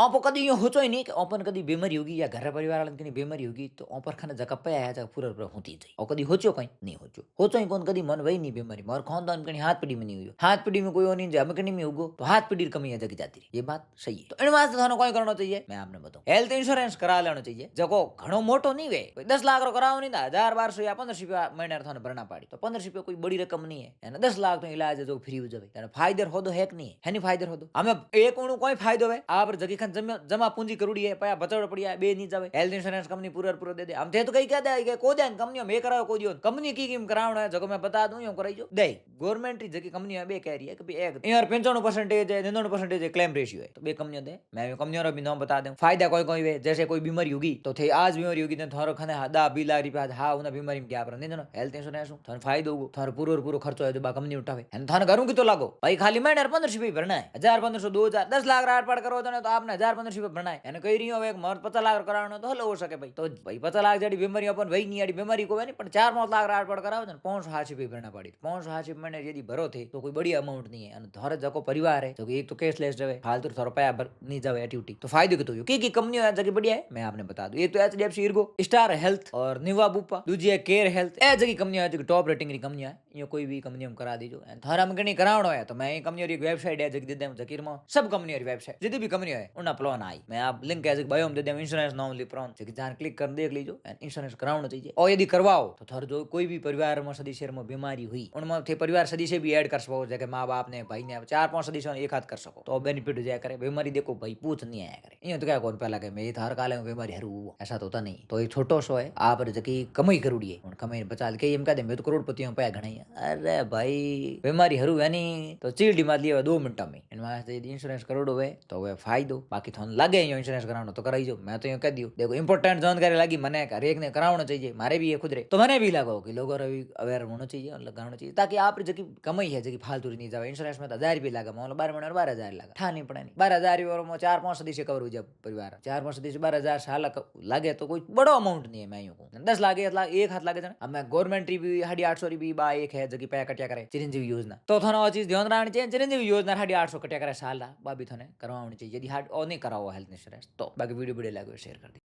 आप कभी यूँ सोचो ही नहीं कि ओपन कभी बीमारी होगी या घर परिवार वाले की बीमारी होगी तो ओपर खाने जगह पे आया जगह पूरा पूरा होती जाए और कभी सोचो कहीं नहीं सोचो ही कौन कभी मन वही नहीं बीमारी और खानदान कहीं हाथ पीढ़ी में नहीं हुई हाथ पीढ़ी में कोई और नहीं जब कहीं में होगो तो हाथ पीढ़ी कमी जगी जाती रही ये बात सही है। तो इन वास्ते थाने कोई करना चाहिए मैं आपने बताऊं हेल्थ इंश्योरेंस करा लेना चाहिए जगो घणो मोटो नहीं वे 10 लाख रो कराओ नहीं 1000 1200 या 1500 महीने थाने भरना पड़ी तो 1500 कोई बड़ी रकम नहीं है 10 लाख तो इलाज है जो फ्री हो जाए फायदे हो है कि नहीं है नहीं फायदे हो हमें एक उणु कोई फायदो है आप जगी खान जमा पूंजी करूड़ी है पया बचड़ पड़िया बे नहीं जावे हेल्थ इंश्योरेंस कंपनी पूरा पूरा दे दे हम थे तो कई क्या दे को दे कंपनी में कराओ को दियो कंपनी की करावना है जगो मैं बता दूं यूं कराई जो दे गवर्नमेंट जगी कंपनी में बे कह रही है कि एक यार 95% है 99% क्लेम रेशियो है तो बे कंपनी दे मैं कंपनियों रो भी नाम बता दूं फायदा कोई कोई वे जैसे कोई बीमारी होगी तो थे आज बीमारी होगी तो थारो खाने 10 लाख रुपया हां उन बीमारी में क्या पर नहीं हेल्थ इंश्योरेंस थारो फायदो होगो थारो पूरो खर्चो है जो बा कंपनी उठावे एन थाने घरों की तो लागो भाई खाली महीने 1500 भरना है 1000 1500 2000 10 लाख राट पड़ करो तो आपने 1000 1500 भरना है कही रही हो 50 लाख कराना तो हल हो सके भाई तो भाई 50 लाख जड़ी बीमारी अपन वही नहीं आड़ी बीमारी को नहीं पर 4-5 लाख राट पड़ कराओ 580 भरना पड़ी 580 महीने यदि भरो थे तो कोई बड़ी अमाउंट नहीं है धोरे जको परिवार है जो एक तो कैशलेस जावे फालतू थोड़ा पैसा भर नहीं जावे एक्टिविटी तो फायदो के तो की कंपनी है जगह बढ़िया है मैं आपने बता दूं एक तो एचडीएफसी इर्गो स्टार हेल्थ और निवा बुपा दूजी है केयर हेल्थ ए जगह कंपनी है जो टॉप रेटिंग की कंपनी है ये कोई भी कंपनी हम करा दीजो थारा में कहीं करावनो है तो मैं कंपनी की वेबसाइट है जगह दे देम जकीर में सब कंपनी की वेबसाइट जितनी भी कंपनी है उना प्लान आई मैं आप लिंक है बायो में they them insurance normally plan जगह जान क्लिक कर देख लीजो इंश्योरेंस करावना चाहिए और यदि करवाओ तो थार जो कोई भी परिवार में सदस्य में बीमारी हुई उनमें थे परिवार सदस्य भी ऐड कर सको जैसे माँ बाप ने भाई ने 4-5 सदस्यों एक हाथ कर सको तो बेनिफिट हो जाया करे बीमारी देखो भाई पूछ नहीं आया करे ये तो क्या कौन पहला के मैं हर काले में बीमारी हरू ऐसा तो होता नहीं तो एक छोटो सो है आप जकी कमाई करूड़ी है कमाई बचा के कह दे मैं तो करोड़पति हूँ पैसा घना अरे भाई बीमारी हरू है नहीं तो चील्डी मार लिया 2 मिनट में इंश्योरेंस करोड़ो है तो वे फायदो बाकी थोड़ा लगे इंश्योरेंस कराना तो कराई जो मैं तो कह दियो देखो इंपोर्टेंट जानकारी लगी मैंने हर एक ने कराना चाहिए मारे भी ये खुद रे तो मैंने भी लगो कि लोगों भी अवेयर होना चाहिए और लगाना चाहिए ताकि आप जकी कमाई है जकी फालतू नहीं जाए इंश्योरेंस में तो 1000 भी लगा मान लो 12 महीने 12,000 लगा ठा नहीं पड़े नहीं 12,000 और 4-5 सदस्य कवर हो जाए परिवार 4-5 सदस्य 12,000 साल लगे तो कोई बड़ो अमाउंट नहीं है मैं यूं कहूँ 10 लाख 1 लाख एक हाथ लगे अब मैं गवर्नमेंट भी 850 भी बा एक है जगी पैसा कटिया करे चिरंजीवी योजना तो थाना चीज ध्यान रखनी चाहिए चिरंजीवी योजना 850 कटिया करे साल बा भी थाने करवानी चाहिए यदि हार्ड और नहीं कराओ हेल्थ इंश्योरेंस तो बाकी वीडियो लगे शेयर कर दी।